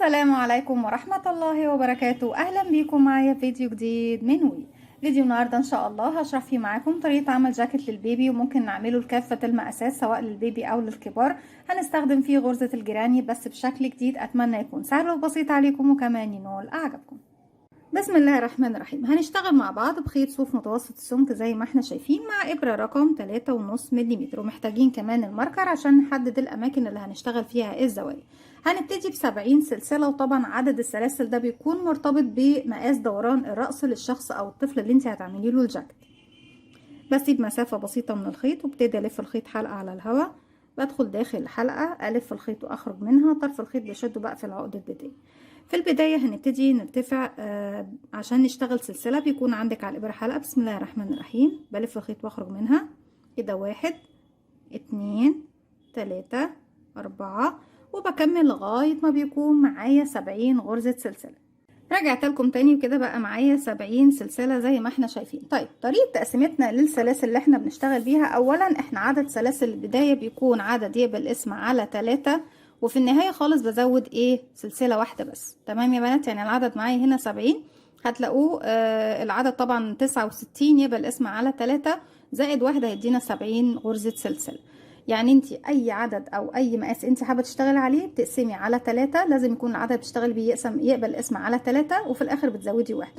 السلام عليكم ورحمة الله وبركاته. أهلا بيكم معايا في فيديو جديد من وي. فيديو النهاردة إن شاء الله هشرح فيه معاكم طريقة عمل جاكيت للبيبي، وممكن نعمله لكافة المقاسات سواء للبيبي أو للكبار. هنستخدم فيه غرزة الجراني بس بشكل جديد، أتمنى يكون سهل وبسيط عليكم وكمان ينول أعجبكم. بسم الله الرحمن الرحيم. هنشتغل مع بعض بخيط صوف متوسط السمك زي ما احنا شايفين، مع إبرة رقم 3.5 ملم، ومحتاجين كمان الماركر عشان نحدد الأماكن اللي هنشتغل فيها الزوايا. هنبتدي ب70 سلسلة، وطبعا عدد السلاسل ده بيكون مرتبط بمقاس دوران الرأس للشخص أو الطفل اللي انت هتعملي له الجاكيت. بسيب مسافة بسيطة من الخيط وابتدي ألف الخيط حلقة على الهواء، بدخل داخل الحلقة ألف الخيط وأخرج منها، طرف الخيط بشده بقى في العقدة البداية. في البداية هنبتدي نرتفع عشان نشتغل سلسلة. بيكون عندك على الإبرة حلقة. بسم الله الرحمن الرحيم. بلف الخيط واخرج منها كده 1 2 3 4، وبكمل لغاية ما بيكون معايا 70 غرزة سلسلة. رجعت لكم تاني وكده بقى معايا 70 سلسلة زي ما احنا شايفين. طيب طريقة تقسيمتنا للسلاسل اللي احنا بنشتغل بيها، اولا احنا عدد سلاسل البداية بيكون عدد يقبل الاسم على 3، وفي النهاية خالص بزود سلسلة واحدة بس. تمام يا بنات؟ يعني العدد معايا هنا 70، هتلاقوه العدد طبعا 69 يبقى الاسم على 3 زائد 1 هيدينا 70 غرزة سلسلة. يعني انت اي عدد او اي مقاس انت حابه تشتغلي عليه بتقسمي على 3، لازم يكون العدد بتشتغلي بيه يقبل الاسم على 3، وفي الاخر بتزودي 1.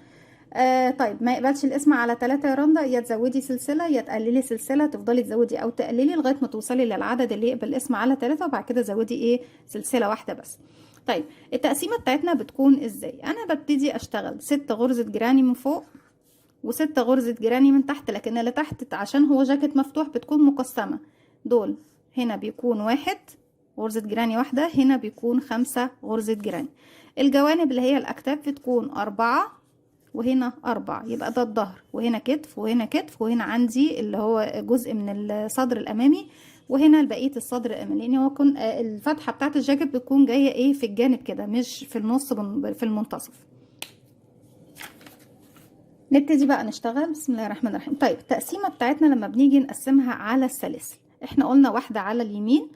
طيب ما يقبلش الاسم على 3 يا رندا، يا تزودي سلسله يا تقللي سلسله، تفضلي تزودي او تقللي لغايه ما توصلي للعدد اللي يقبل الاسم على 3، وبعد كده زودي سلسله واحده بس. طيب التقسيمه بتاعتنا بتكون ازاي؟ انا ببتدي اشتغل 6 غرزه جراني من فوق و6 غرزه جراني من تحت، لكن اللي تحت عشان هو جاكيت مفتوح بتكون مقسمه. دول هنا بيكون 1 غرزة جراني واحدة، هنا بيكون 5 غرزة جراني. الجوانب اللي هي الأكتاف بتكون 4 وهنا 4، يبقى ده الظهر، وهنا كتف وهنا كتف، وهنا عندي اللي هو جزء من الصدر الأمامي، وهنا بقية الصدر الأمامي، لأن هو كون الفتحة بتاعت الجاكيت بتكون جاية في الجانب كده، مش في النص في المنتصف. نبتدي بقى نشتغل. بسم الله الرحمن الرحيم. طيب التقسيمة بتاعتنا لما بنيجي نقسمها على السلاسل، احنا قلنا واحدة على اليمين،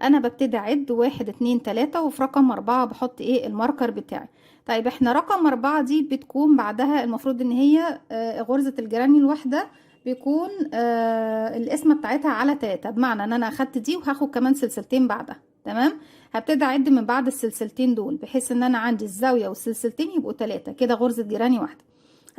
انا ببتدي اعد 1 2 3، وفي رقم 4 بحط الماركر بتاعي. طيب احنا رقم 4 دي بتكون بعدها المفروض ان هي غرزة الجراني الواحدة بيكون القسمة بتاعتها على 3، بمعنى ان انا اخدت دي وهاخد كمان سلسلتين بعدها. تمام؟ هبتدي اعد من بعد السلسلتين دول بحيث ان انا عندي الزاوية والسلسلتين يبقوا 3 كده غرزة جراني واحدة.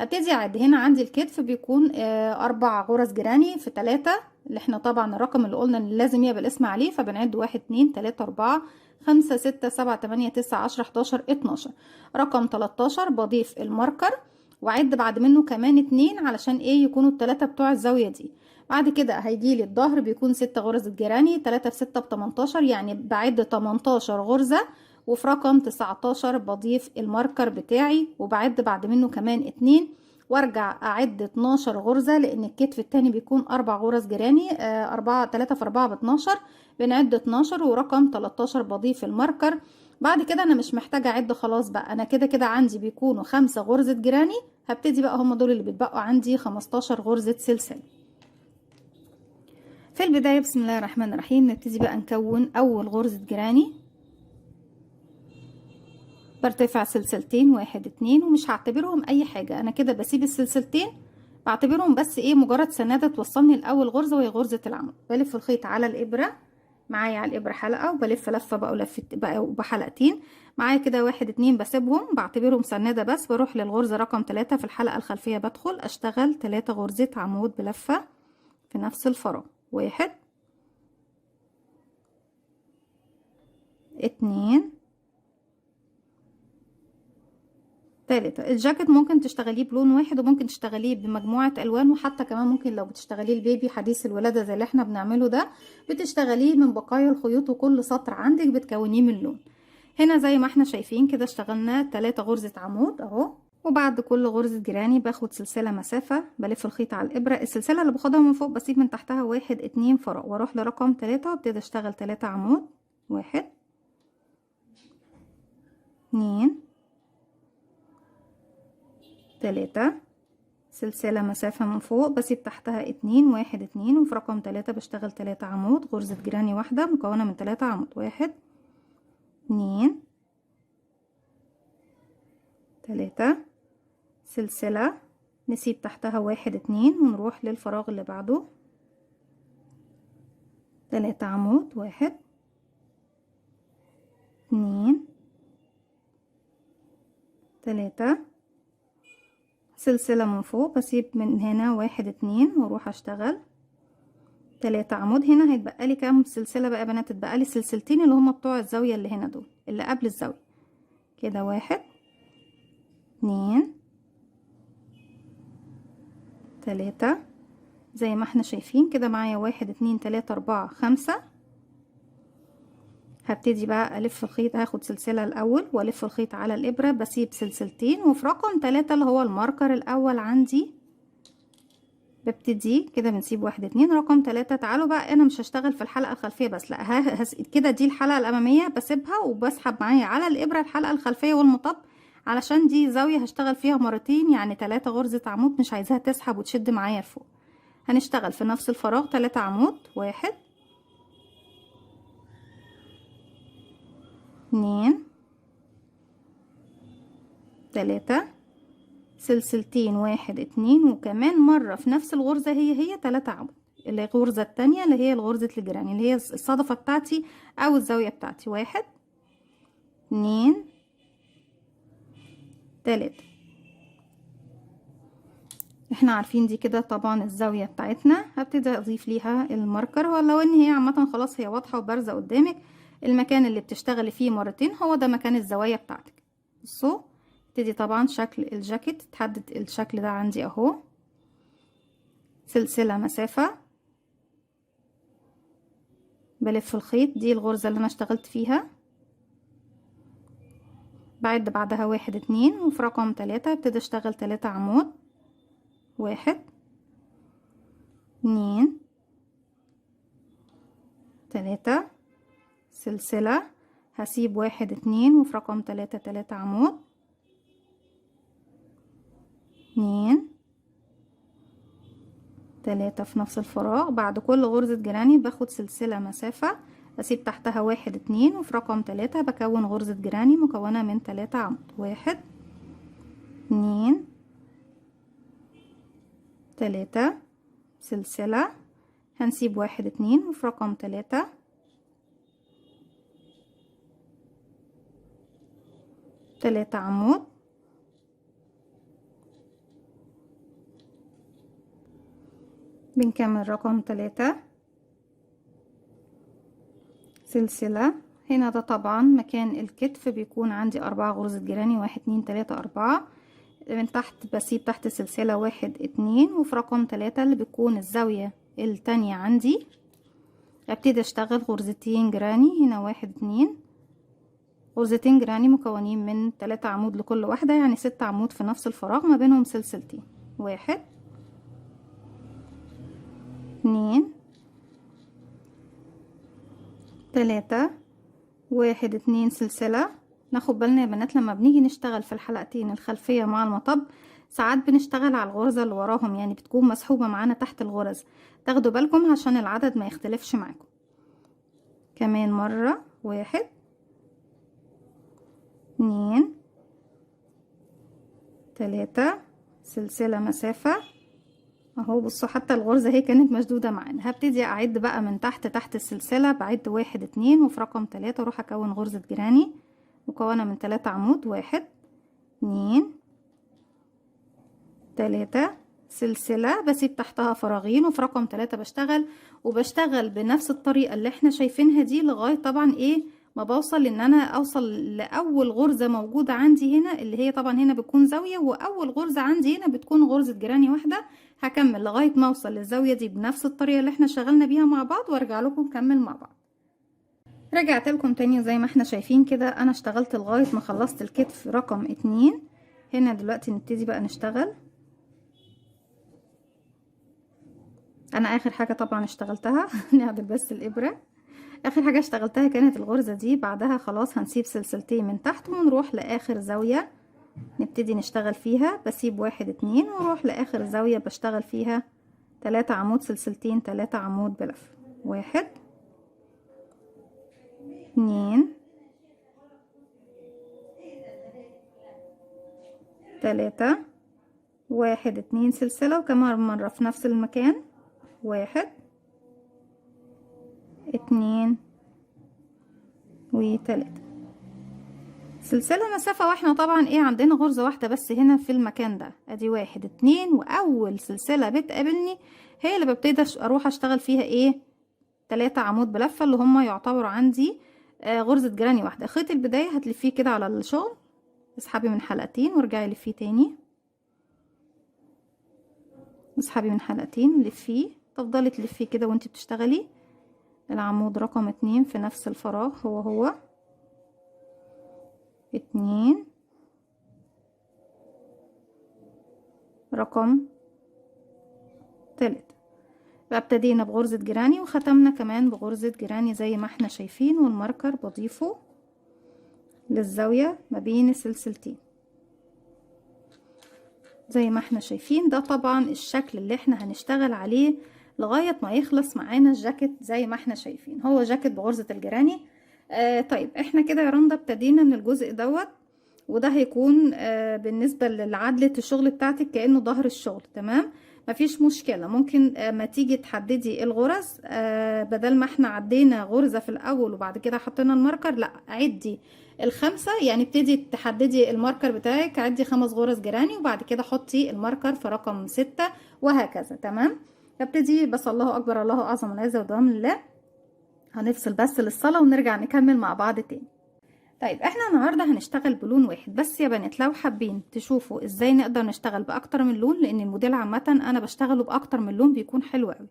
هبتدي اعد. هنا عندي الكتف بيكون 4 غرز جراني في 3، اللي احنا طبعا الرقم اللي قلنا ان لازم يبقى الاسم عليه، فبنعد 1 2 3 4 5 6 7 8 9 10 11 12. رقم 13 بضيف الماركر واعد بعد منه كمان 2 علشان يكونوا ال3 بتوع الزاوية دي. بعد كده هيجيلي الظهر بيكون 6 غرز جراني، 3 في 6 ب18، يعني بعد 18 غرزة، وفي رقم 19 بضيف الماركر بتاعي وبعد بعد منه كمان 2، وارجع اعد 12 غرزة، لان الكتف التاني بيكون 4 غرز جراني، 3 في 4 ب12، بنعد 12 ورقم 13 بضيف الماركر. بعد كده انا مش محتاجة اعد خلاص بقى، انا كده كده عندي بيكونوا 5 غرزة جراني، هبتدي بقى هم دول اللي بيتبقوا عندي 15 غرزة سلسلة. في البداية بسم الله الرحمن الرحيم نبتدي بقى نكون اول غرزة جراني. برتفع سلسلتين 1 2، ومش هعتبرهم اي حاجة، انا كده بسيب السلسلتين بعتبرهم بس مجرد سنادة توصلني لاول غرزة وهي غرزة العمود. بلف الخيط على الابرة، معايا على الابرة حلقة، وبلف لفة بقى ولفت بقى بحلقتين معايا كده 1 2، بسيبهم بعتبرهم سنادة بس، بروح للغرزة رقم 3 في الحلقة الخلفية، بدخل اشتغل 3 غرزة عمود بلفة في نفس الفراغ. 1 2 3. الجاكيت ممكن تشتغليه بلون واحد، وممكن تشتغليه بمجموعة الوان، وحتى كمان ممكن لو بتشتغليه البيبي حديث الولادة زي اللي احنا بنعمله ده، بتشتغليه من بقايا الخيوط، وكل سطر عندك بتكونيه من لون. هنا زي ما احنا شايفين كده اشتغلنا 3 غرزة عمود اهو، وبعد كل غرزة جراني باخد سلسلة مسافة، بلف الخيط على الابرة، السلسلة اللي باخدها من فوق بسيب من تحتها 1 2 فراغ، واروح لرقم 3 وابتدي اشتغل 3 عمود. 1 2 3، سلسلة مسافة من فوق بسيب تحتها 2 1 2، وفي رقم 3 بشتغل 3 عمود غرزة جراني واحدة مكونة من 3 عمود. 1 2 3 سلسلة، نسيب تحتها 1 2 ونروح للفراغ اللي بعده، 3 عمود، 1 2 3 سلسلة من فوق، بسيب من هنا 1 2 واروح اشتغل 3 عمود. هنا هيتبقى لي كام سلسلة بقى يا بنات؟ اتبقى لي سلسلتين اللي هما بتوع الزاوية اللي هنا دول اللي قبل الزاوية كده، 1 2 3 زي ما احنا شايفين كده معايا 1 2 3 4 5. هبتدي بقى الف الخيط، هاخد سلسلة الاول والف الخيط على الابرة، بسيب سلسلتين، وفي رقم 3 اللي هو الماركر الاول عندي ببتدي كده، بنسيب 1 2 رقم 3. تعالوا بقى، انا مش هشتغل في الحلقة الخلفية بس، لا كده دي الحلقة الامامية بسيبها وبسحب معايا على الابرة الحلقة الخلفية والمطب، علشان دي زاوية هشتغل فيها مرتين يعني 3 غرزة عمود، مش عايزاها تسحب وتشد معايا لفوق. هنشتغل في نفس الفراغ 3 عمود، 1 2 3 سلسلتين، 1 2 وكمان مرة في نفس الغرزة هي 3 عمود، اللي هي الغرزة التانية اللي هي غرزة الجيران اللي هي الصدفة بتاعتي او الزاوية بتاعتي، 1 2 3. احنا عارفين دي كده طبعا الزاوية بتاعتنا. هبتدي اضيف ليها الماركر، ولو ان هي عامة خلاص هي واضحة وبارزة قدامك، المكان اللي بتشتغلي فيه مرتين هو ده مكان الزوايا بتاعتك. بصوا ابتدي طبعا شكل الجاكيت، تحدد الشكل ده عندي اهو، سلسلة مسافة، بلف الخيط، دي الغرزة اللي انا اشتغلت فيها، بعد بعدها 1 2 وفي رقم 3 ابتدي اشتغل 3 عمود، 1 2 3 سلسلة، هسيب 1 2 وفي رقم 3 3 عمود، 2 3 في نفس الفراغ. بعد كل غرزة جيراني باخد سلسلة مسافة، اسيب تحتها 1 2 وفي رقم 3 بكون غرزة جيراني مكونة من 3 عمود، 1 2 3 سلسلة، هنسيب 1 2 وفي رقم 3 3 عمود، بنكمل رقم 3 سلسلة. هنا ده طبعا مكان الكتف، بيكون عندي 4 غرزة جيراني، 1 2 3 4. من تحت بسيب تحت سلسلة 1 2 وفي رقم 3 اللي بتكون الزاوية التانية عندي ابتدي اشتغل غرزتين جيراني. هنا 1 2 غرزتين جيراني مكونين من 3 عمود لكل واحدة، يعني 6 عمود في نفس الفراغ ما بينهم سلسلتين، 1 2 3 1 2 سلسلة. ناخد بالنا يا بنات لما بنيجي نشتغل في الحلقتين الخلفية مع المطب ساعات بنشتغل على الغرزة اللي وراهم، يعني بتكون مسحوبة معانا تحت الغرز، تاخدوا بالكم عشان العدد ما يختلفش معاكم. كمان مرة 1 2 3 سلسلة مسافة اهو. بصوا حتى الغرزة هي كانت مشدودة معانا. هبتدي اعد بقى من تحت السلسلة، بعد 1 2 وفي رقم 3 اروح اكون غرزة جيراني مكونة من 3 عمود، 1 2 3 سلسلة، بسيب تحتها فراغين وفي رقم 3 بشتغل، وبشتغل بنفس الطريقة اللي احنا شايفينها دي لغاية طبعا ايه ما بوصل ان انا اوصل لاول غرزة موجودة عندي هنا، اللي هي طبعا هنا بتكون زاوية، واول غرزة عندي هنا بتكون غرزة جيراني واحدة. هكمل لغاية ما اوصل للزاوية دي بنفس الطريقة اللي احنا شغلنا بيها مع بعض، وارجع لكم نكمل مع بعض. رجعت لكم تاني، زي ما احنا شايفين كده انا اشتغلت لغاية ما خلصت الكتف رقم 2. هنا دلوقتي نبتدي بقى نشتغل. انا اخر حاجة طبعا اشتغلتها نعدل بس الابرة، اخر حاجة اشتغلتها كانت الغرزة دي. بعدها خلاص هنسيب سلسلتين من تحت ونروح لاخر زاوية نبتدي نشتغل فيها، بسيب 1 2 واروح لاخر زاوية بشتغل فيها 3 عمود، سلسلتين 3 عمود بلف، 1 2 3 1 2 سلسلة، وكمان مرة في نفس المكان 1 2 و3 سلسلة مسافة. واحنا طبعا ايه عندنا غرزة واحدة بس هنا في المكان ده، ادي 1 2، واول سلسلة بتقابلني هي اللي ببتدي اروح اشتغل فيها ايه 3 عمود بلفة، اللي هما يعتبروا عندي غرزة جراني واحدة. خيط البداية هتلفيه كده على الشغل، اسحبي من حلقتين وارجعي لفيه تاني، اسحبي من حلقتين لفيه، تفضلي تلفيه كده وانت بتشتغلي العمود رقم 2 في نفس الفراغ، هو 2 رقم 3. بقى ابتدينا بغرزة جراني وختمنا كمان بغرزة جراني زي ما احنا شايفين، والماركر بضيفه للزاوية ما بين السلسلتين زي ما احنا شايفين. ده طبعا الشكل اللي احنا هنشتغل عليه لغاية ما يخلص معانا الجاكيت زي ما احنا شايفين، هو جاكيت بغرزة الجراني. طيب احنا كده يا رندا ابتدينا من الجزء دوت، وده هيكون بالنسبة لعدلة الشغل بتاعتك كأنه ظهر الشغل. تمام، مفيش مشكلة. ممكن ما تيجي تحددي الغرز بدل ما احنا عدينا غرزة في الأول وبعد كده حطينا الماركر، لا عدي الخمسة، يعني ابتدي تحددي الماركر بتاعك، عدي 5 غرز جراني وبعد كده حطي الماركر في رقم 6 وهكذا. تمام، ابتدي بس. الله أكبر، الله أعظم، والعز والدوام لله. هنفصل بس للصلاة ونرجع نكمل مع بعض تاني. طيب احنا النهارده هنشتغل بلون واحد بس يا بنات. لو حابين تشوفوا ازاي نقدر نشتغل باكتر من لون، لان الموديل عامه انا بشتغله باكتر من لون بيكون حلو قوي.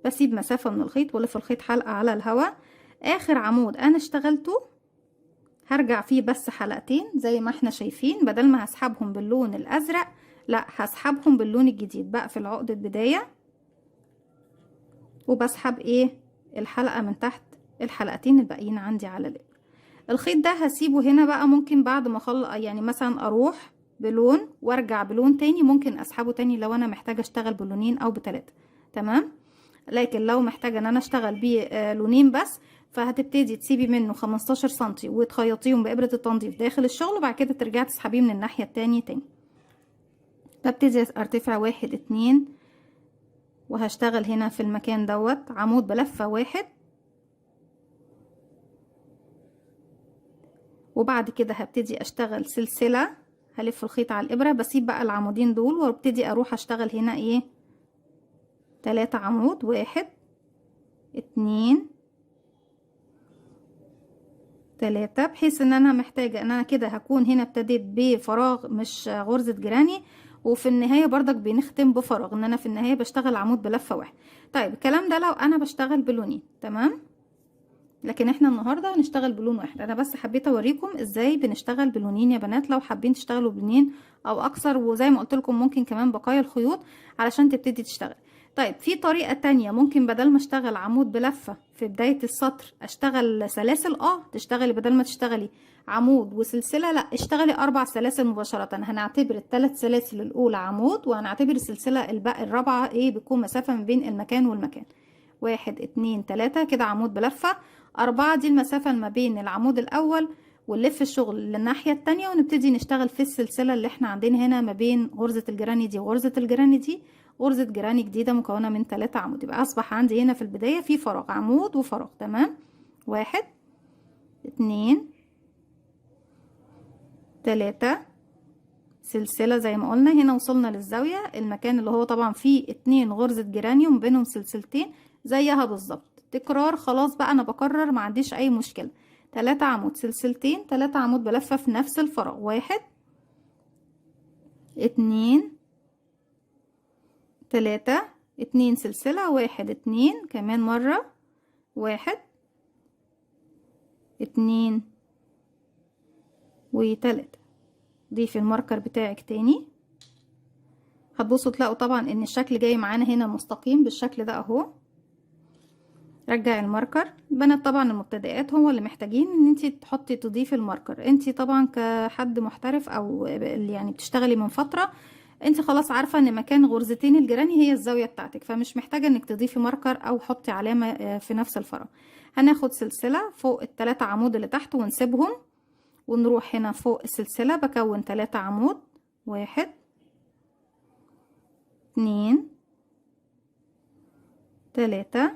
بسيب مسافه من الخيط والف الخيط حلقه على الهواء. اخر عمود انا اشتغلته هرجع فيه بس حلقتين زي ما احنا شايفين، بدل ما هسحبهم باللون الازرق لا هسحبهم باللون الجديد. بقفل عقدة بدايه وبسحب ايه الحلقه من تحت الحلقتين الباقيين عندي على الابره. الخيط ده هسيبه هنا بقى، ممكن بعد ما يعني مثلا اروح بلون وارجع بلون تاني، ممكن اسحبه تاني لو انا محتاجه اشتغل بلونين او بتلاتة. تمام، لكن لو محتاجه ان انا اشتغل بيه لونين بس، فهتبتدي تسيبي منه 15 سنتي وتخيطيهم بابره التنظيف داخل الشغل، وبعد كده ترجعي تسحبيه من الناحيه التانية تاني. ببتدي ارتفع 1 2 وهشتغل هنا في المكان دوت عمود بلفه 1، وبعد كده هبتدي اشتغل سلسلة، هلف الخيط على الابرة، بسيب بقى العمودين دول وابتدي اروح اشتغل هنا ايه 3 عمود 1 2 3، بحيث ان انا محتاجة ان انا كده هكون هنا ابتديت بفراغ مش غرزة جراني، وفي النهاية برضك بنختم بفراغ، ان انا في النهاية بشتغل عمود بلفة 1. طيب الكلام ده لو انا بشتغل بلونين. تمام، لكن احنا النهارده هنشتغل بلون واحد. انا بس حبيت اوريكم ازاي بنشتغل بلونين يا بنات، لو حابين تشتغلوا بلونين او اكثر، وزي ما قلت لكم ممكن كمان بقايا الخيوط علشان تبتدي تشتغل. طيب في طريقه تانية، ممكن بدل ما اشتغل عمود بلفه في بدايه السطر اشتغل سلاسل. تشتغلي بدل ما تشتغلي عمود وسلسله، لا اشتغلي 4 سلاسل مباشره. هنعتبر ال3 سلاسل الاولى عمود، وهنعتبر السلسله الرابعه ايه بتكون مسافه ما بين المكان والمكان. 1 2 3 كده عمود بلفه. 4 دي المسافة ما بين العمود الأول ونلف الشغل للناحية التانية، ونبتدي نشتغل في السلسلة اللي احنا عندنا هنا ما بين غرزة الجراني دي وغرزة الجراني دي، غرزة جراني جديدة مكونة من 3 عمود. يبقى أصبح عندي هنا في البداية في فراغ، عمود وفراغ. تمام، 1 2 3 سلسلة زي ما قلنا. هنا وصلنا للزاوية، المكان اللي هو طبعا فيه 2 غرزة جراني وما بينهم سلسلتين زيها بالظبط. تكرار، خلاص بقى انا بكرر ما عنديش اي مشكلة. 3 عمود سلسلتين، 3 عمود بلفة في نفس الفراغ. 1 2 3 2 سلسلة، 1 2 كمان مرة، 1 2 و3. ضيفي الماركر بتاعك تاني، هتبصوا تلاقوا طبعا ان الشكل جاي معانا هنا مستقيم بالشكل ده اهو. رجعي الماركر. بنات طبعا المبتدئات هو اللي محتاجين ان انتي تضيفي الماركر. انتي طبعا كحد محترف او يعني بتشتغلي من فترة، انتي خلاص عارفة ان مكان غرزتين الجراني هي الزاوية بتاعتك، فمش محتاجة انك تضيفي ماركر او حطي علامة في نفس الفراغ. هناخد سلسلة فوق ال3 عمود اللي تحت ونسيبهم، ونروح هنا فوق السلسلة بكون 3 عمود 1 2 3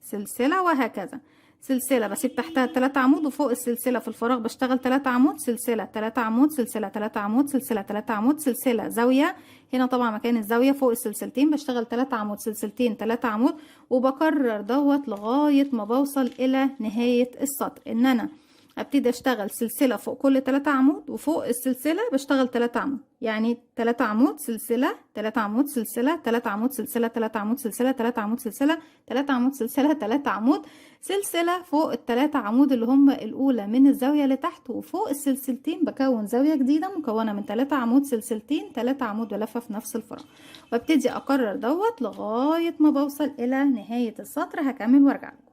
سلسلة، وهكذا سلسلة بسيب تحتها 3 عمود، وفوق السلسلة في الفراغ بشتغل 3 عمود، سلسلة 3 عمود، سلسلة 3 عمود، سلسلة 3 عمود، سلسلة زاوية. هنا طبعا مكان الزاوية فوق السلسلتين بشتغل 3 عمود، سلسلتين 3 عمود، وبكرر دوت لغاية ما بوصل إلى نهاية السطر. إن أنا ابتدي اشتغل سلسلة فوق كل 3 عمود، وفوق السلسلة بشتغل 3 عمود، يعني 3 عمود سلسلة 3 عمود سلسلة 3 عمود سلسلة 3 عمود سلسلة 3 عمود سلسلة 3 عمود سلسلة 3 عمود سلسلة فوق الثلاثة عمود اللي هم الأولى من الزاوية لتحت، وفوق السلسلتين بكون زاوية جديدة مكونة من 3 عمود سلسلتين 3 عمود ولفة في نفس الفراغ، وابتدي أكرر دوت لغاية ما بوصل إلى نهاية السطر. هكمل وارجع لكم.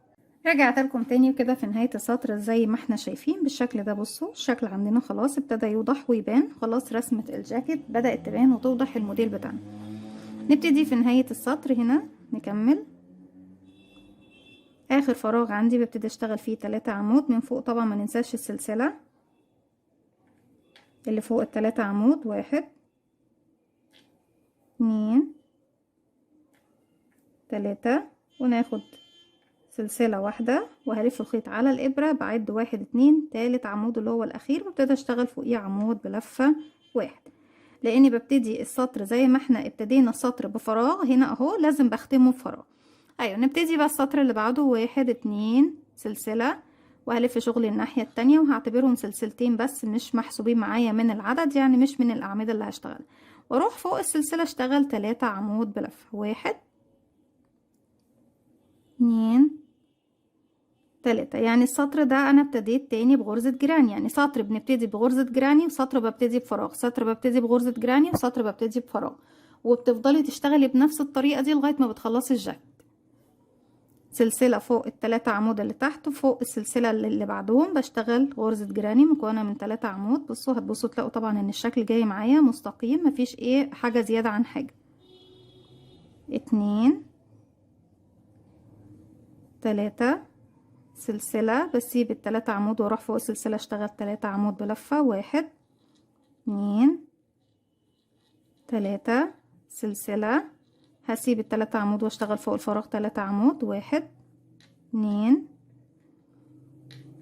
رجعت لكم تاني وكده في نهاية السطر زي ما احنا شايفين بالشكل ده. بصوا الشكل عندنا خلاص ابتدى يوضح ويبان، خلاص رسمة الجاكيت بدأت تبان وتوضح الموديل بتاعنا. نبتدي في نهاية السطر هنا نكمل اخر فراغ عندي، ببتدي اشتغل فيه 3 عمود من فوق. طبعا ما ننساش السلسلة اللي فوق ال3 عمود، 1 2 3، وناخد سلسلة واحدة وهلف الخيط على الإبرة، بعد 1 2 تالت عمود اللي هو الأخير، وابتدي اشتغل فوقيه عمود بلفة 1. لأني ببتدي السطر زي ما احنا ابتدينا السطر بفراغ هنا اهو، لازم بختمه بفراغ. ايوه نبتدي بقى السطر اللي بعده، 1 2 سلسلة، وهلف شغلي الناحية التانية، وهعتبرهم سلسلتين بس مش محسوبين معايا من العدد، يعني مش من الأعمدة اللي هشتغل، واروح فوق السلسلة اشتغل 3 عمود بلفة، 1 2 3. يعني السطر ده انا ابتديت تاني بغرزة جراني، يعني سطر بنبتدي بغرزة جراني، وسطر ببتدي بفراغ، سطر ببتدي بغرزة جراني، وسطر ببتدي بفراغ، وبتفضلي تشتغلي بنفس الطريقة دي لغاية ما بتخلصي الجاكيت. سلسلة فوق ال3 عمود اللي تحت، وفوق السلسلة اللي بعدهم بشتغل غرزة جراني مكونة من 3 عمود. بصوا هتبصوا تلاقوا طبعا ان الشكل جاي معايا مستقيم، مفيش ايه حاجة زيادة عن حاجة. 2 3 سلسلة، بسيب ال3 عمود واروح فوق السلسلة اشتغل 3 عمود بلفة، 1 2 3 سلسلة، هسيب ال3 عمود واشتغل فوق الفراغ 3 عمود، 1 2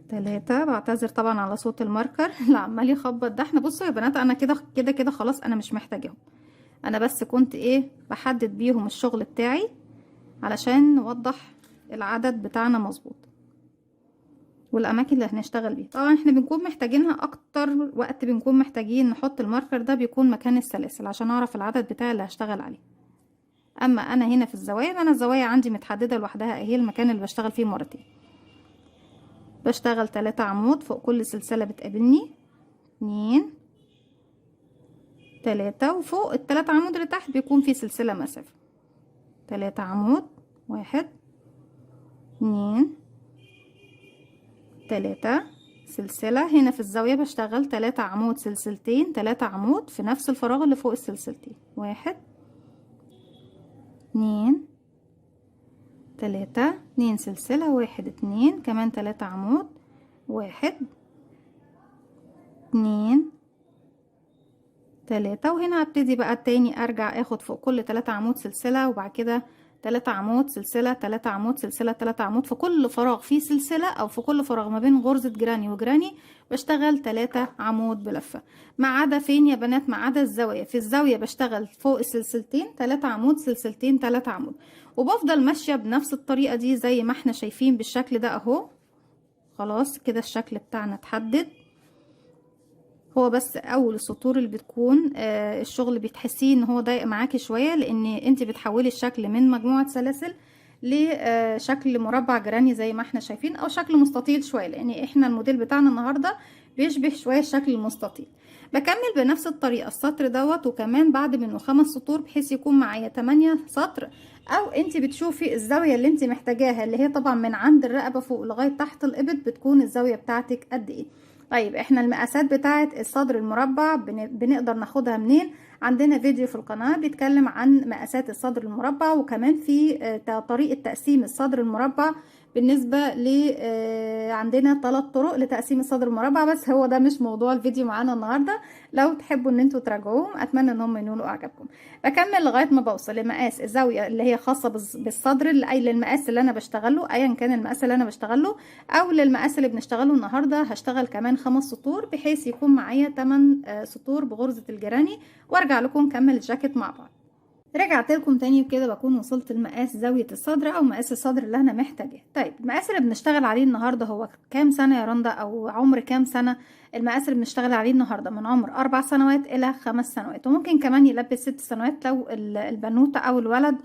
3. بعتذر طبعا على صوت الماركر اللي عمال يخبط ده. احنا بصوا يا بنات انا كده خلاص انا مش محتاجاهم، انا بس كنت ايه بحدد بيهم الشغل بتاعي علشان نوضح العدد بتاعنا مظبوط والاماكن اللي هنشتغل بيها. طبعا احنا بنكون محتاجينها اكتر وقت، بنكون محتاجين نحط الماركر ده بيكون مكان السلاسل عشان اعرف العدد بتاعي اللي هشتغل عليه. اما انا هنا في الزوايا، انا الزوايا عندي متحدده لوحدها اهي، المكان اللي بشتغل فيه مرتين. بشتغل 3 عمود فوق كل سلسله بتقابلني، 2 3، وفوق ال3 عمود اللي تحت بيكون في سلسله مسافه، 3 عمود، 1 2 3 سلسلة. هنا في الزاوية بشتغل 3 عمود سلسلتين، 3 عمود في نفس الفراغ اللي فوق السلسلتين، 1 2 3 2 سلسلة، 1 2 كمان 3 عمود، 1 2 3. وهنا هبتدي بقى تاني ارجع اخد فوق كل 3 عمود سلسلة، وبعد كده 3 عمود سلسلة، 3 عمود سلسلة، 3 عمود في كل فراغ فيه سلسلة، او في كل فراغ ما بين غرزة جراني وجراني بشتغل 3 عمود بلفة، ما عدا فين يا بنات؟ ما عدا الزاوية. في الزاوية بشتغل فوق السلسلتين 3 عمود سلسلتين 3 عمود، وبفضل ماشية بنفس الطريقة دي زي ما احنا شايفين بالشكل ده اهو. خلاص كده الشكل بتاعنا اتحدد. هو بس اول السطور اللي بتكون الشغل بتحسيه ان هو ضايق معاكي شويه، لان انت بتحولي الشكل من مجموعه سلاسل لشكل مربع جراني زي ما احنا شايفين، او شكل مستطيل شويه، لان احنا الموديل بتاعنا النهارده بيشبه شويه الشكل المستطيل. بكمل بنفس الطريقه السطر دوت، وكمان بعد منه 5 سطور بحيث يكون معايا 8 سطر. او انت بتشوفي الزاويه اللي انت محتاجاها، اللي هي طبعا من عند الرقبه فوق لغايه تحت الابط بتكون الزاويه بتاعتك قد ايه. طيب احنا المقاسات بتاعه الصدر المربع بنقدر ناخدها منين؟ عندنا فيديو في القناة بيتكلم عن مقاسات الصدر المربع، وكمان في طريقة تقسيم الصدر المربع بالنسبة ل عندنا 3 طرق لتقسيم الصدر المربع، بس هو ده مش موضوع الفيديو معانا النهاردة. لو تحبوا ان انتوا تراجعوهم اتمنى ان هم ينولوا اعجابكم. بكمل لغاية ما بوصل لمقاس الزاوية اللي هي خاصة بالصدر، اي للمقاس اللي انا بشتغله، ايا كان المقاس اللي انا بشتغله، او للمقاس اللي بنشتغله النهاردة. هشتغل كمان 5 سطور بحيث يكون معايا 8 سطور بغرزة الجراني، وارجع لكم نكمل الجاكيت مع بعض. رجعت لكم تاني وكده بكون وصلت لمقاس زاوية الصدر او مقاس الصدر اللي انا محتاجاه. طيب المقاس اللي بنشتغل عليه النهاردة هو كام سنة يا رندا، او عمر كام سنة؟ المقاس اللي بنشتغل عليه النهاردة من عمر 4 سنوات الى 5 سنوات، وممكن كمان يلبس 6 سنوات لو البنوتة او الولد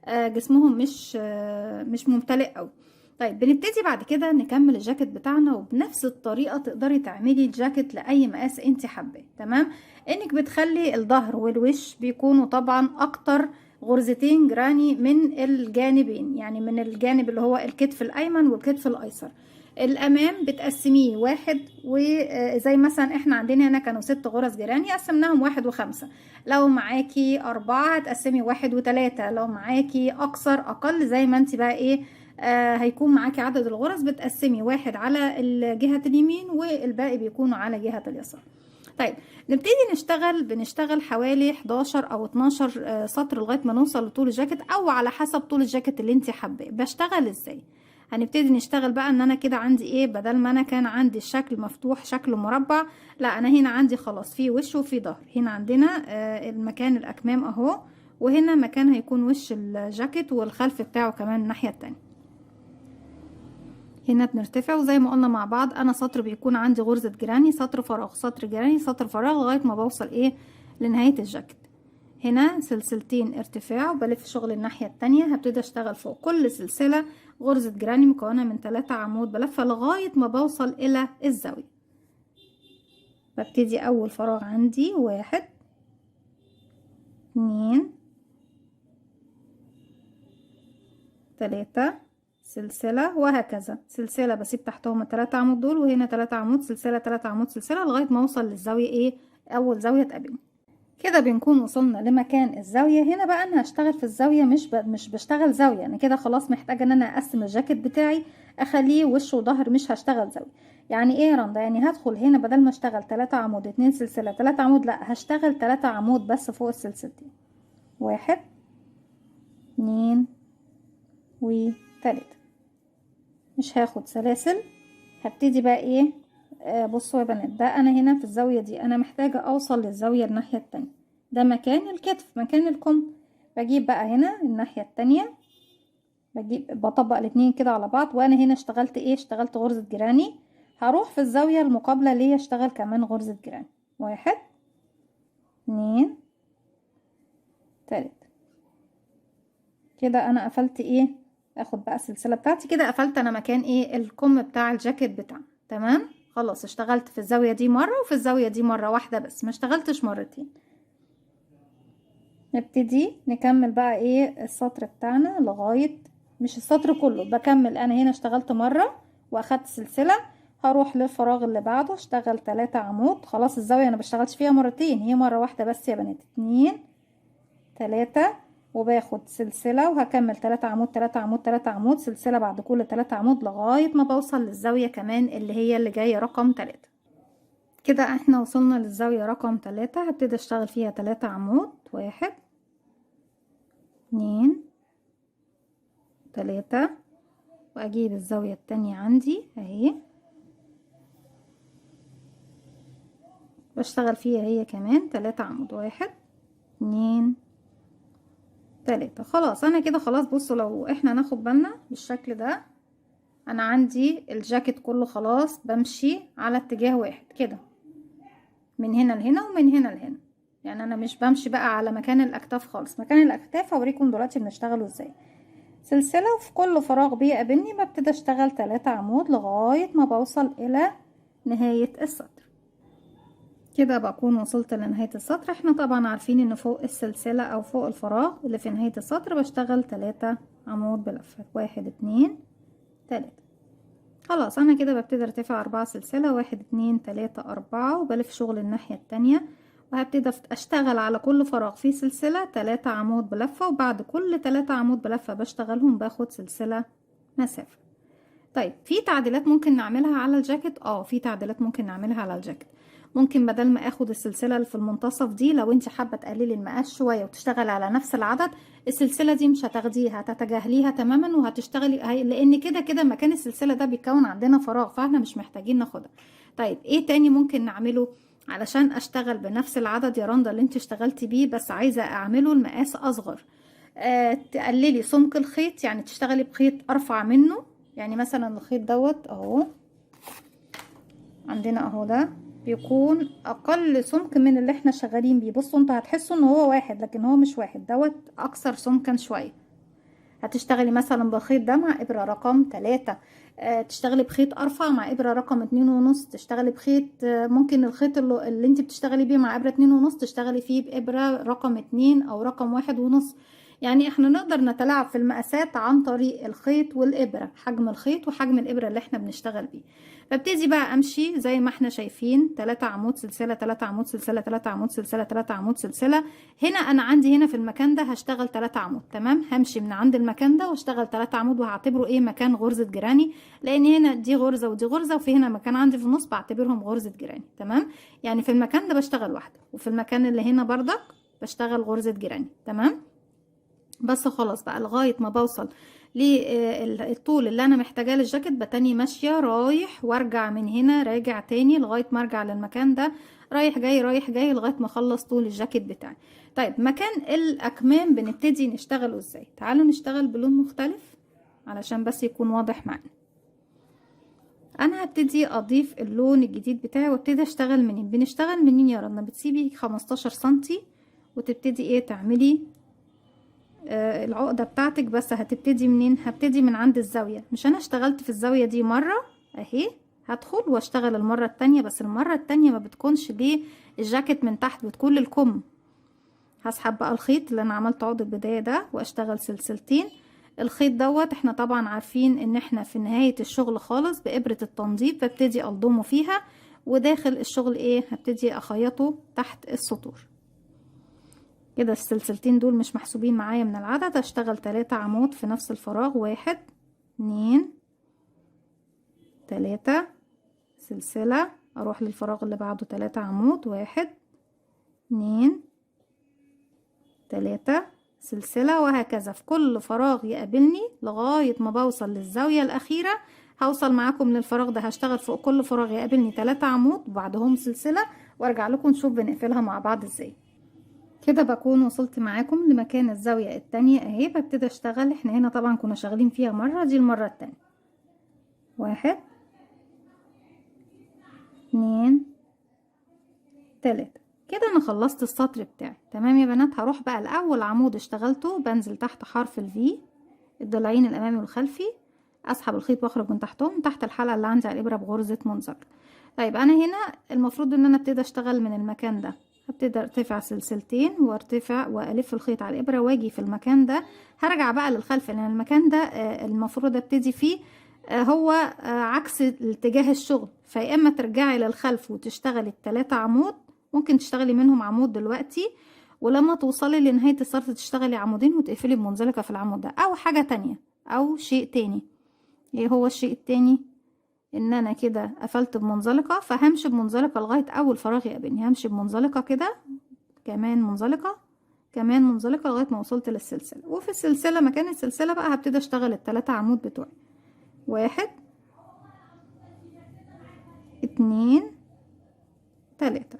جسمهم مش ممتلئ اوي. طيب بنبتدي بعد كده نكمل الجاكيت بتاعنا، وبنفس الطريقة تقدري تعملي الجاكيت لأي مقاس انت حباه. تمام، انك بتخلي الظهر والوش بيكونوا طبعا اكتر غرزتين جراني من الجانبين، يعني من الجانب اللي هو الكتف الايمن والكتف الايسر. الامام بتقسميه 1، وزي مثلا احنا عندنا هنا كانوا 6 غرز جراني قسمناهم 1 و5. لو معاكي 4 هتقسمي 1 و3. لو معاكي اكثر اقل زي ما انت بقى ايه هيكون معاكي عدد الغرز، بتقسمي 1 على جهة اليمين والباقي بيكونوا على جهة اليسار. طيب نبتدي بنشتغل حوالي 11 او 12 سطر لغايه ما نوصل لطول الجاكيت، او على حسب طول الجاكيت اللي انت حباه. بشتغل ازاي؟ هنبتدي نشتغل بقى ان انا كده عندي ايه، بدل ما انا كان عندي الشكل مفتوح شكل مربع، لا انا هنا عندي خلاص في وش وفي ظهر. هنا عندنا المكان الاكمام اهو، وهنا مكان هيكون وش الجاكيت والخلف بتاعه كمان الناحيه التانية. هنا بنرتفع، وزي ما قلنا مع بعض انا سطر بيكون عندي غرزة جراني، سطر فراغ، سطر جراني، سطر فراغ، لغاية ما بوصل ايه لنهاية الجاكيت. هنا سلسلتين ارتفاع، وبلف شغل الناحية التانية. هبتدي اشتغل فوق كل سلسلة غرزة جراني مكونة من 3 عمود بلفة لغاية ما بوصل الى الزاوية. ببتدي اول فراغ عندي 1 2 3 سلسلة، وهكذا سلسلة بسيب تحتهم 3 عمود دول، وهنا 3 عمود سلسلة، 3 عمود سلسلة، لغاية ما اوصل للزاوية ايه، اول زاوية تقابلني. كده بنكون وصلنا لمكان الزاوية. هنا بقى انا هشتغل في الزاوية، مش بشتغل زاوية. انا كده خلاص محتاجة ان انا اقسم الجاكيت بتاعي، اخليه وش وظهر، مش هشتغل زاوية. يعني ايه يا رندا؟ يعني هدخل هنا بدل ما اشتغل 3 عمود 2 سلسلة 3 عمود، لا هشتغل 3 عمود بس فوق السلسلتين. 1 2 و3. مش هاخد سلاسل. هبتدي بقى ايه، بصوا يا بنات، ده انا هنا في الزاوية دي انا محتاجة اوصل للزاوية الناحية التانية. ده مكان الكتف، مكان الكم. بجيب بقى هنا الناحية التانية، بطبق الاتنين كده على بعض، وانا هنا اشتغلت ايه، اشتغلت غرزة جراني. هروح في الزاوية المقابلة ليا اشتغل كمان غرزة جراني. 1 2 3. كده انا قفلت ايه، اخد بقى السلسله بتاعتي كده، قفلت انا مكان ايه الكم بتاع الجاكيت بتاعنا. تمام، خلاص اشتغلت في الزاويه دي مره وفي الزاويه دي مره واحده بس، ما اشتغلتش مرتين. نبتدي نكمل بقى ايه السطر بتاعنا لغايه، مش السطر كله، بكمل. انا هنا اشتغلت مره واخدت سلسله، هروح للفراغ اللي بعده اشتغل 3 عمود. خلاص الزاويه انا بشتغلش فيها مرتين، هي مره واحده بس يا بنات. 2 3، وباخد سلسلة وهكمل 3 عمود 3 عمود 3 عمود، سلسلة بعد كل 3 عمود لغاية ما بوصل للزاوية كمان اللي هي اللي جاية رقم 3. كده احنا وصلنا للزاوية رقم 3. هبتدي اشتغل فيها 3 عمود. 1 2 3، واجيب الزاوية التانية عندي اهي، بشتغل فيها هي كمان 3 عمود. 1 2 3. خلاص انا كده خلاص. بصوا لو احنا ناخد بالنا بالشكل ده، انا عندي الجاكيت كله خلاص بمشي على اتجاه واحد كده، من هنا لهنا ومن هنا لهنا. يعني انا مش بمشي بقى على مكان الاكتاف خالص. مكان الاكتاف هوريكم دلوقتي بنشتغله ازاي. سلسلة، وفي كل فراغ بيقابلني ببتدي اشتغل 3 عمود لغاية ما بوصل الى نهاية السطر. كده بكون وصلت لنهاية السطر. احنا طبعا عارفين ان فوق السلسلة او فوق الفراغ اللي في نهاية السطر بشتغل 3 عمود بلفة. 1 2 3. خلاص انا كده ببتدي ارتفع 4 سلسلة. 1 2 3 4، وبلف شغل الناحية التانية، وهبتدي اشتغل على كل فراغ فيه سلسلة 3 عمود بلفة، وبعد كل 3 عمود بلفة بشتغلهم باخد سلسلة مسافة. طيب في تعديلات ممكن نعملها على الجاكيت. في تعديلات ممكن نعملها على الجاكيت. ممكن بدل ما اخد السلسله اللي في المنتصف دي، لو انت حابه تقللي المقاس شويه وتشتغلي على نفس العدد، السلسله دي مش هتاخديها، هتتجاهليها تماما وهتشتغلي لان كده كده مكان السلسله ده بيكون عندنا فراغ، فاحنا مش محتاجين ناخدها. طيب ايه تاني ممكن نعمله علشان اشتغل بنفس العدد يا رندا اللي انت اشتغلتي بيه، بس عايزه اعمله المقاس اصغر؟ تقللي سمك الخيط، يعني تشتغلي بخيط ارفع منه. يعني مثلا الخيط دوت اهو عندنا اهو، ده بيكون اقل سمك من اللي احنا شغالين بيه. بصوا انتوا هتحسوا ان هو واحد، لكن هو مش واحد، دوت اكثر سمكا شويه. هتشتغلي مثلا بخيط ده مع ابره رقم 3، تشتغلي بخيط ارفع مع ابره رقم 2.5، تشتغلي بخيط ممكن الخيط اللي انت بتشتغلي بيه مع ابره 2.5 تشتغلي فيه بابره رقم 2 او رقم 1.5. يعني احنا نقدر نتلاعب في المقاسات عن طريق الخيط والابره، حجم الخيط وحجم الابره اللي احنا بنشتغل بيه. ببتدي بقى امشي زي ما احنا شايفين، 3 عمود سلسله، 3 عمود سلسله، 3 عمود سلسله، 3 عمود سلسله. هنا انا عندي هنا في المكان ده هشتغل 3 عمود، تمام. همشي من عند المكان ده واشتغل 3 عمود، وهعتبره ايه، مكان غرزه جيراني، لان هنا دي غرزه ودي غرزه، وفي هنا مكان عندي في النص بعتبرهم غرزه جيراني، تمام. يعني في المكان ده بشتغل واحده، وفي المكان اللي هنا بردك بشتغل غرزه جيراني، تمام. بس خلاص بقى لغايه ما بوصل للطول اللي انا محتاجاه للجاكيت، بتاني ماشيه رايح وارجع من هنا، راجع تاني لغايه ما ارجع للمكان ده، رايح جاي رايح جاي لغايه ما اخلص طول الجاكيت بتاعي. طيب مكان الاكمام بنبتدي نشتغله ازاي؟ تعالوا نشتغل بلون مختلف علشان بس يكون واضح معانا. انا هبتدي اضيف اللون الجديد بتاعي وابتدي اشتغل منين. بنشتغل منين يا رنا؟ بتسيبي 15 سنتي وتبتدي ايه تعملي العقدة بتاعتك. بس هتبتدي منين؟ هبتدي من عند الزاوية. مش انا اشتغلت في الزاوية دي مرة اهي، هدخل واشتغل المرة التانية، بس المرة التانية ما بتكونش ليه الجاكيت من تحت، بتكون للكم. هسحب بقى الخيط اللي انا عملت عقدة بداية ده واشتغل سلسلتين. الخيط دوت احنا طبعا عارفين ان احنا في نهاية الشغل خالص بإبرة التنظيف ببتدي الضمه فيها، وداخل الشغل ايه هبتدي اخيطه تحت السطور كده. السلسلتين دول مش محسوبين معايا من العدد. اشتغل 3 عمود في نفس الفراغ، 1 2 3 سلسلة، اروح للفراغ اللي بعده 3 عمود، 1 2 3 سلسلة، وهكذا في كل فراغ يقابلني لغاية ما بوصل للزاوية الأخيرة. هوصل معاكم للفراغ ده، هشتغل فوق كل فراغ يقابلني 3 عمود وبعدهم سلسلة، وارجع لكم نشوف بنقفلها مع بعض ازاي. كده بكون وصلت معاكم لمكان الزاوية التانية اهي. ببتدي اشتغل، احنا هنا طبعا كنا شغالين فيها مرة، دي المرة التانية، 1 2 3 كده. انا خلصت السطر بتاعي، تمام يا بنات. هروح بقى الاول عمود اشتغلته بنزل تحت حرف الفي، الضلعين الامامي والخلفي، اسحب الخيط واخرج من تحتهم تحت الحلقة اللي عندي على الابرة بغرزة منزلقة. طيب انا هنا المفروض ان انا ابتدي اشتغل من المكان ده، هبتدي ارتفع سلسلتين وارتفع والف الخيط على الابره واجي في المكان ده. هرجع بقى للخلف لان المكان ده المفروض ابتدي فيه هو عكس اتجاه الشغل، فيا اما ترجعي للخلف وتشتغلي ال3 عمود، ممكن تشتغلي منهم عمود دلوقتي، ولما توصلي لنهايه السطر تشتغلي عمودين وتقفلي بمنزلقه في العمود ده، او حاجه تانية او شيء تاني. ايه هو الشيء التاني؟ ان انا كده قفلت بمنزلقه، فهمشي بمنزلقه لغايه اول فراغ يقابلني، همشي بمنزلقه كده، كمان منزلقه، كمان منزلقه، لغايه ما وصلت للسلسله. وفي السلسله مكان السلسله بقى هبتدي اشتغل ال3 عمود بتوعي، 1 2 3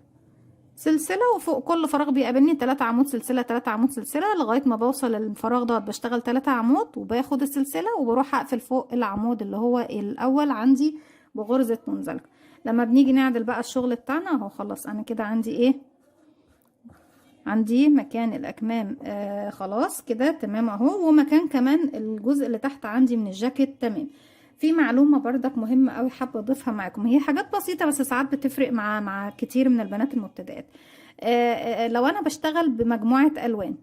سلسله، وفوق كل فراغ بيقابلني 3 عمود سلسله، 3 عمود سلسله، لغايه ما بوصل للفراغ ده بشتغل 3 عمود وباخد السلسله وبروح اقفل فوق العمود اللي هو الاول عندي بغرزه منزلقه. لما بنيجي نعدل بقى الشغل بتاعنا اهو، خلاص انا كده عندي ايه، عندي مكان الاكمام خلاص كده تمام اهو، ومكان كمان الجزء اللي تحت عندي من الجاكيت تمام. في معلومه بردك مهمه قوي حابه اضيفها معاكم، هي حاجات بسيطه بس ساعات بتفرق مع كتير من البنات المبتدئات. لو انا بشتغل بمجموعه الوان،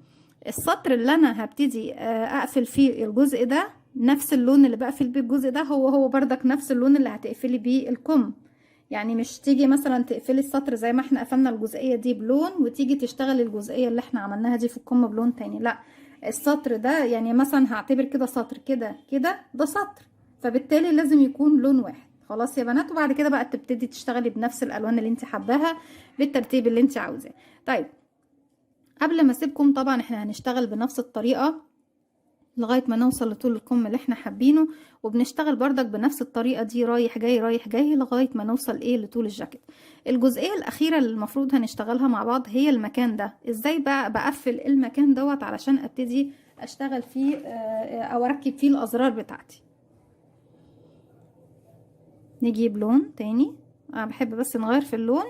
السطر اللي انا هبتدي اقفل فيه الجزء ده، نفس اللون اللي بقفل بيه الجزء ده هو بردك نفس اللون اللي هتقفلي بيه الكم. يعني مش تيجي مثلا تقفلي السطر زي ما احنا قفلنا الجزئيه دي بلون وتيجي تشتغلي الجزئيه اللي احنا عملناها دي في الكم بلون تاني، لا. السطر ده يعني مثلا هعتبر كده سطر كده كده، ده سطر فبالتالي لازم يكون لون واحد. خلاص يا بنات، وبعد كده بقى تبتدي تشتغلي بنفس الالوان اللي انت حباها بالترتيب اللي انت عاوزاه. طيب قبل ما اسيبكم، طبعا احنا هنشتغل بنفس الطريقه لغايه ما نوصل لطول الكم اللي احنا حابينه، وبنشتغل بردك بنفس الطريقه دي رايح جاي رايح جاي لغايه ما نوصل ايه لطول الجاكيت. الجزئيه الاخيره اللي المفروض هنشتغلها مع بعض هي المكان ده. ازاي بقى بقفل المكان دوت علشان ابتدي اشتغل فيه او اركب فيه الازرار بتاعتي. نجيب لون تاني. انا بحب بس نغير في اللون،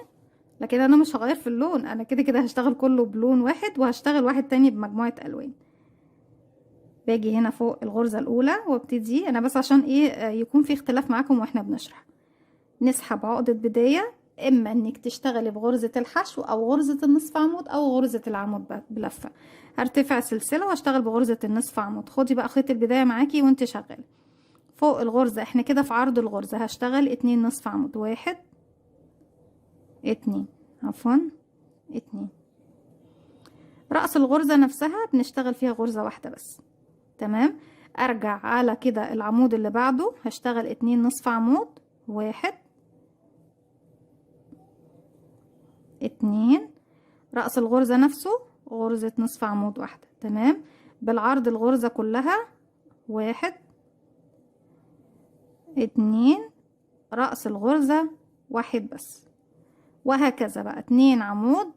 لكن انا مش هغير في اللون، انا كده كده هشتغل كله بلون واحد، وهشتغل واحد تاني بمجموعه الوان. باجي هنا فوق الغرزة الأولى وابتدي أنا بس عشان إيه يكون في اختلاف معاكم وإحنا بنشرح. نسحب عقدة بداية، إما إنك تشتغلي بغرزة الحشو أو غرزة النصف عمود أو غرزة العمود بلفة. هرتفع سلسلة واشتغل بغرزة النصف عمود. خدي بقى خيط البداية معاكي وانت شغالة فوق الغرزة. احنا كده في عرض الغرزة هشتغل 2 نصف عمود، 1 2 عفوا 2. رأس الغرزة نفسها بنشتغل فيها غرزة واحدة بس. تمام. ارجع على كده العمود اللي بعده هشتغل 2 نصف عمود، 1 2. رأس الغرزة نفسه غرزة نصف عمود واحدة. تمام. بالعرض الغرزة كلها 1 2. رأس الغرزة 1 بس، وهكذا بقى 2 عمود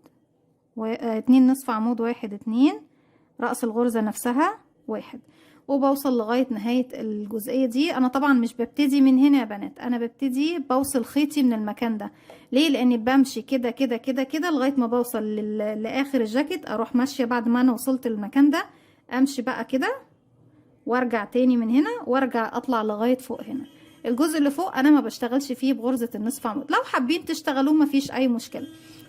2 نصف عمود 1 2. رأس الغرزة نفسها 1، وبوصل لغاية نهاية الجزئية دي. انا طبعا مش ببتدي من هنا يا بنات، انا ببتدي بوصل خيطي من المكان ده. ليه؟ لاني بمشي كده كده كده كده لغاية ما بوصل لاخر الجاكيت، اروح ماشية بعد ما انا وصلت للمكان ده، امشي بقى كده وارجع تاني من هنا وارجع اطلع لغاية فوق هنا. الجزء اللي فوق انا ما بشتغلش فيه بغرزة النصف عمود، لو حابين تشتغلوه مفيش اي مشكلة.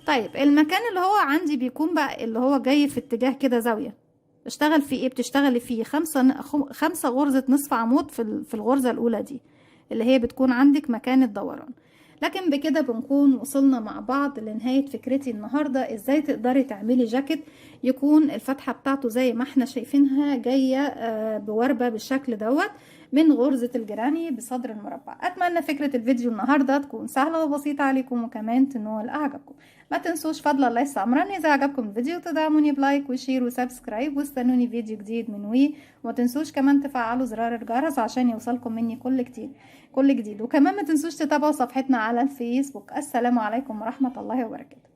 طيب المكان اللي هو عندي بيكون بقى اللي هو جاي في اتجاه كده زاوية، بشتغل فيه ايه؟ بتشتغلي فيه 5 غرزة نصف عمود في الغرزة الاولى دي اللي هي بتكون عندك مكان الدوران. لكن بكده بنكون وصلنا مع بعض لنهاية فكرتي النهاردة، ازاي تقدري تعملي جاكيت يكون الفتحة بتاعته زي ما احنا شايفينها جاية بوردة بالشكل دوت من غرزة الجراني بصدر المربع. اتمنى فكرة الفيديو النهاردة تكون سهلة وبسيطة عليكم وكمان تنول اعجابكم. ما تنسوش فضل الله امرا اذا عجبكم الفيديو تدعموني بلايك وشير وسبسكرايب، واستنوني فيديو جديد من وما تنسوش كمان تفعلوا زرار الجرس عشان يوصلكم مني كل جديد. وكمان ما تنسوش تتابعوا صفحتنا على الفيسبوك. السلام عليكم ورحمة الله وبركاته.